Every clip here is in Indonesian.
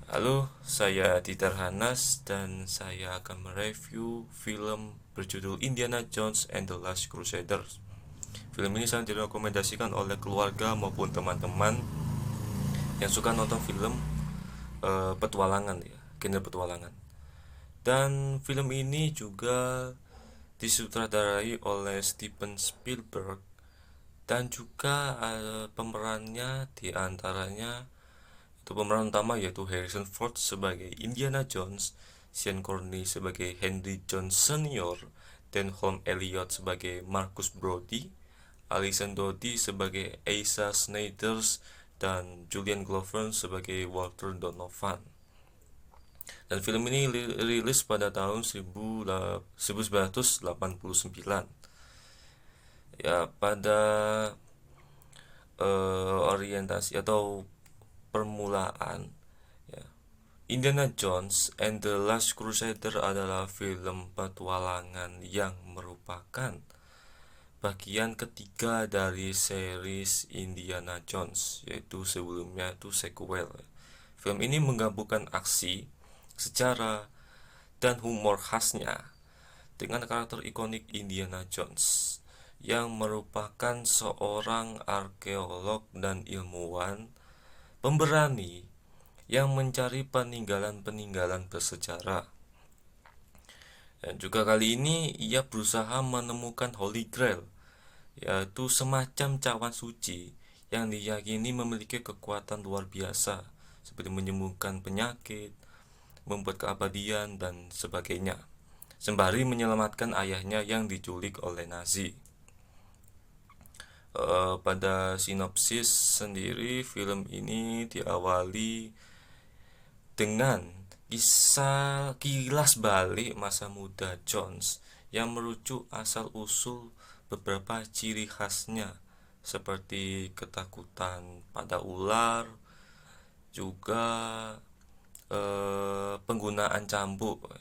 Halo, saya Dieter Hanas dan saya akan mereview film berjudul Indiana Jones and the Last Crusader. Film ini sangat direkomendasikan oleh keluarga maupun teman-teman yang suka nonton film petualangan ya, genre petualangan. Dan film ini juga disutradarai oleh Steven Spielberg dan juga pemerannya diantaranya itu pemeran utama yaitu Harrison Ford sebagai Indiana Jones, Sean Connery sebagai Henry Jones Senior, dan Holm Elliott sebagai Marcus Brody, Alison Doty sebagai Asa Snijders, dan Julian Glover sebagai Walter Donovan. Dan film ini rilis pada tahun 1989. Ya, pada orientasi atau permulaan ya, Indiana Jones and the Last Crusader adalah film petualangan yang merupakan bagian ketiga dari series Indiana Jones, yaitu sebelumnya itu sequel. Film ini menggabungkan aksi, sejarah, dan humor khasnya dengan karakter ikonik Indiana Jones yang merupakan seorang arkeolog dan ilmuwan pemberani yang mencari peninggalan-peninggalan bersejarah. Dan juga kali ini ia berusaha menemukan Holy Grail, yaitu semacam cawan suci yang diyakini memiliki kekuatan luar biasa, seperti menyembuhkan penyakit, membuat keabadian, dan sebagainya. Sembari menyelamatkan ayahnya yang diculik oleh Nazi. Pada sinopsis sendiri, film ini diawali dengan kisah kilas balik masa muda Jones yang merujuk asal-usul beberapa ciri khasnya seperti ketakutan pada ular, juga penggunaan cambuk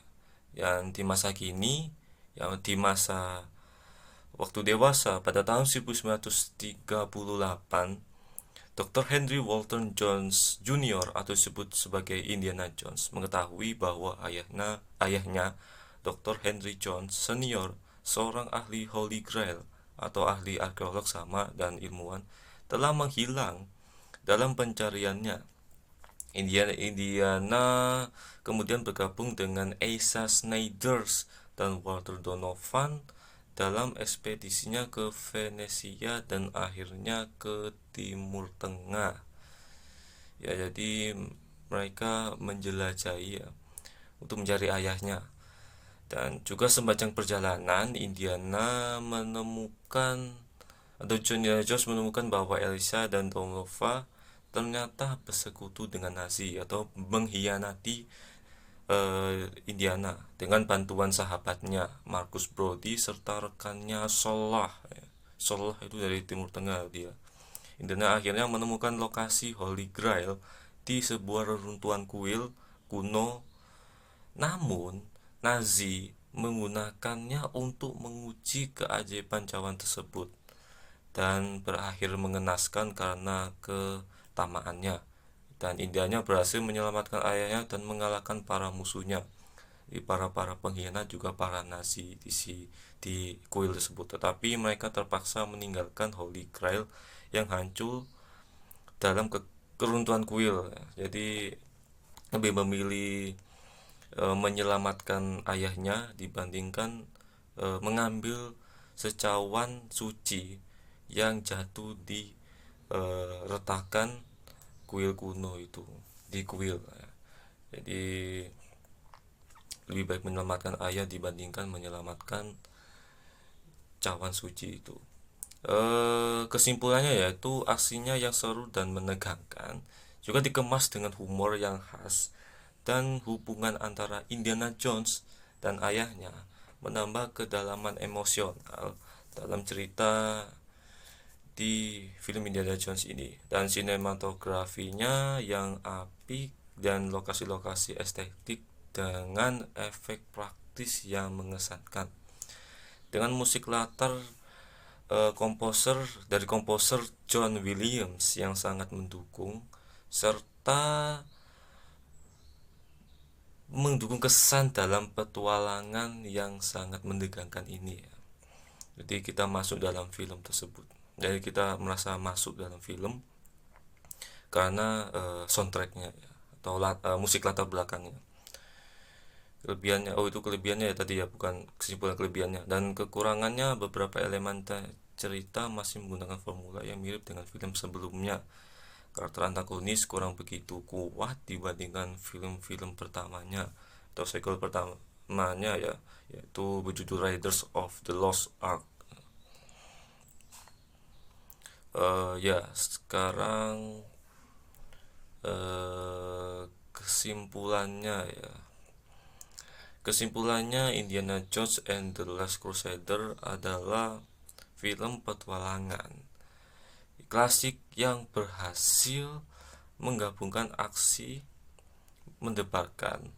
yang di masa kini, yang di masa waktu dewasa pada tahun 1938. Dr. Henry Walton Jones Jr. atau disebut sebagai Indiana Jones mengetahui bahwa ayahnya Dr. Henry Jones Senior, seorang ahli Holy Grail atau ahli arkeolog sama dan ilmuwan, telah menghilang dalam pencariannya. Indiana kemudian bergabung dengan Asa Snijders dan Walter Donovan dalam ekspedisinya ke Venesia dan akhirnya ke Timur Tengah. Ya, jadi mereka menjelajahi ya, untuk mencari ayahnya. Dan juga sepanjang perjalanan Indiana menemukan atau Indiana Jones menemukan bahwa Elisa dan Donova ternyata bersekutu dengan Nazi atau mengkhianati Indiana dengan bantuan sahabatnya Marcus Brody serta rekannya Solah. Solah itu dari Timur Tengah dia. Indiana akhirnya menemukan lokasi Holy Grail di sebuah reruntuhan kuil kuno. Namun Nazi menggunakannya untuk menguji keajaiban cawan tersebut dan berakhir mengenaskan karena ketamaannya. Dan Indianya berhasil menyelamatkan ayahnya dan mengalahkan para musuhnya, para pengkhianat juga para Nazi di kuil tersebut. Tetapi mereka terpaksa meninggalkan Holy Grail yang hancur dalam keruntuhan kuil. Jadi lebih memilih menyelamatkan ayahnya dibandingkan mengambil secawan suci yang jatuh di retakan kuil kuno itu, di kuil. Jadi lebih baik menyelamatkan ayah dibandingkan menyelamatkan cawan suci itu. Kesimpulannya yaitu aksinya yang seru dan menegangkan, juga dikemas dengan humor yang khas, dan hubungan antara Indiana Jones dan ayahnya menambah kedalaman emosional dalam cerita di film Indiana Jones ini. Dan sinematografinya yang apik dan lokasi-lokasi estetik dengan efek praktis yang mengesankan, dengan musik latar komposer John Williams yang sangat mendukung, serta mendukung kesan dalam petualangan yang sangat menegangkan ini ya. Jadi kita masuk dalam film tersebut. Jadi kita merasa masuk dalam film karena soundtracknya ya, atau musik latar belakangnya. Kelebihannya, oh itu kelebihannya ya tadi ya, bukan kesimpulan kelebihannya. Dan kekurangannya, beberapa elemen cerita masih menggunakan formula yang mirip dengan film sebelumnya. Karakter antagonis kurang begitu kuat dibandingkan film-film pertamanya atau sequel pertamanya ya, yaitu berjudul Raiders of the Lost Ark. Ya sekarang kesimpulannya ya. Kesimpulannya, Indiana Jones and the Last Crusader adalah film petualangan klasik yang berhasil menggabungkan aksi mendebarkan,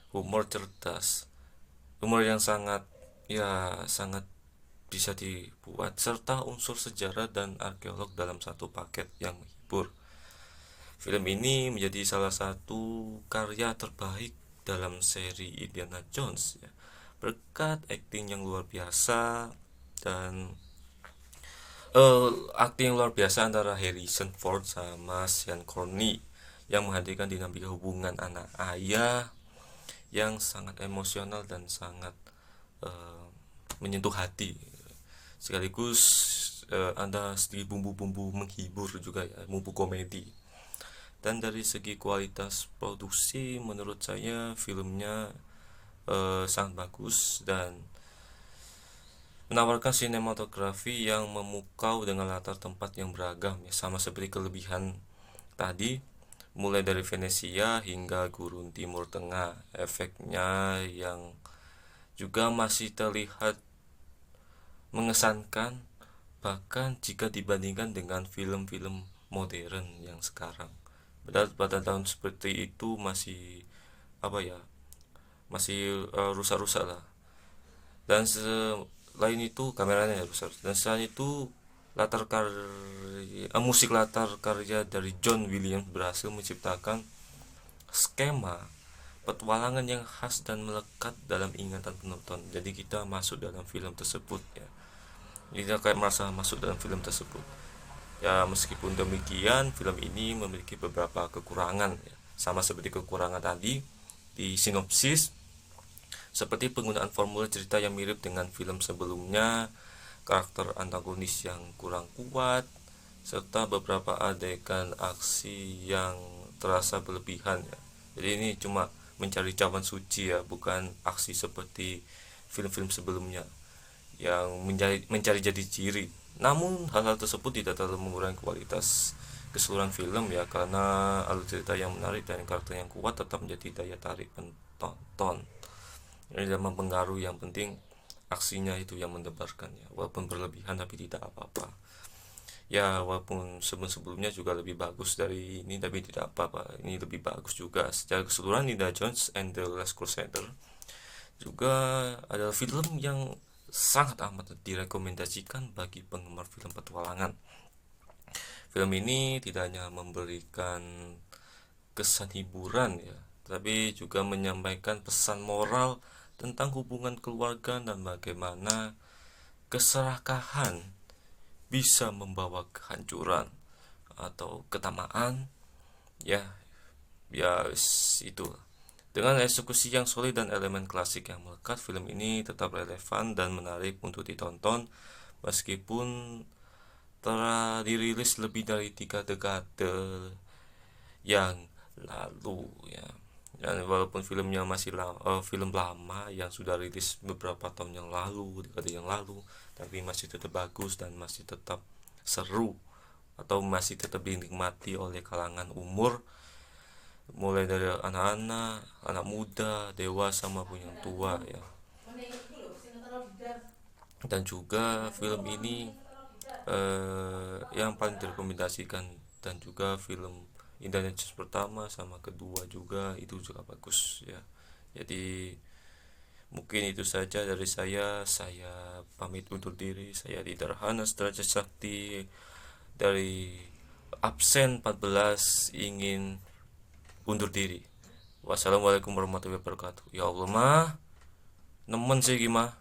humor cerdas, humor yang sangat sangat bisa dibuat, serta unsur sejarah dan arkeolog dalam satu paket yang menghibur. Film ini menjadi salah satu karya terbaik dalam seri Indiana Jones ya, berkat akting yang luar biasa dan akting yang luar biasa antara Harrison Ford sama Sean Connery yang menghadirkan dinamika hubungan anak ayah yang sangat emosional dan sangat menyentuh hati, sekaligus ada sedikit bumbu-bumbu menghibur juga ya, bumbu komedi. Dan dari segi kualitas produksi, menurut saya filmnya sangat bagus dan menawarkan sinematografi yang memukau dengan latar tempat yang beragam ya, sama seperti kelebihan tadi, mulai dari Venesia hingga gurun Timur Tengah. Efeknya yang juga masih terlihat mengesankan, bahkan jika dibandingkan dengan film-film modern yang sekarang. Padahal pada tahun seperti itu masih apa ya, masih rusak-rusak lah. Dan selain itu kameranya ya rusak. Dan selain itu musik latar karya dari John Williams berhasil menciptakan skema petualangan yang khas dan melekat dalam ingatan penonton. Jadi kita masuk dalam film tersebut ya. Kita kayak merasa masuk dalam film tersebut. Ya meskipun demikian, film ini memiliki beberapa kekurangan ya. Sama seperti kekurangan tadi di sinopsis, seperti penggunaan formula cerita yang mirip dengan film sebelumnya, karakter antagonis yang kurang kuat, serta beberapa adegan aksi yang terasa berlebihan ya. Jadi ini cuma mencari cawan suci ya, bukan aksi seperti film-film sebelumnya yang mencari jadi ciri. Namun hal-hal tersebut tidak terlalu mengurangi kualitas keseluruhan film ya, karena alur cerita yang menarik dan karakter yang kuat tetap menjadi daya tarik penonton. Ini tidak mempengaruhi, yang penting aksinya itu yang mendebarkannya, walaupun berlebihan tapi tidak apa-apa ya. Walaupun sebelum-sebelumnya juga lebih bagus dari ini, tapi tidak apa-apa, ini lebih bagus juga. Secara keseluruhan, Indiana Jones and the Last Crusader juga adalah film yang sangat amat direkomendasikan bagi penggemar film petualangan. Film ini tidak hanya memberikan kesan hiburan ya, tapi juga menyampaikan pesan moral tentang hubungan keluarga dan bagaimana keserakahan bisa membawa kehancuran atau ketamaan ya. Ya itu, dengan eksekusi yang solid dan elemen klasik yang melekat, film ini tetap relevan dan menarik untuk ditonton meskipun telah dirilis lebih dari 3 dekade yang lalu ya. Dan walaupun filmnya masih film lama yang sudah rilis beberapa tahun yang lalu, dekade yang lalu, tapi masih tetap bagus dan masih tetap seru atau masih tetap dinikmati oleh kalangan umur, mulai dari anak-anak, anak muda, dewasa maupun yang tua ya. Dan juga film ini yang paling direkomendasikan, dan juga film Indiana Jones pertama sama kedua juga itu juga bagus ya. Jadi mungkin itu saja dari saya pamit undur diri. Saya Didar Hanas Derajat Sakti dari absen 14 ingin undur diri. Wassalamualaikum warahmatullahi wabarakatuh. Ya Allah mah, nemen sih gimana?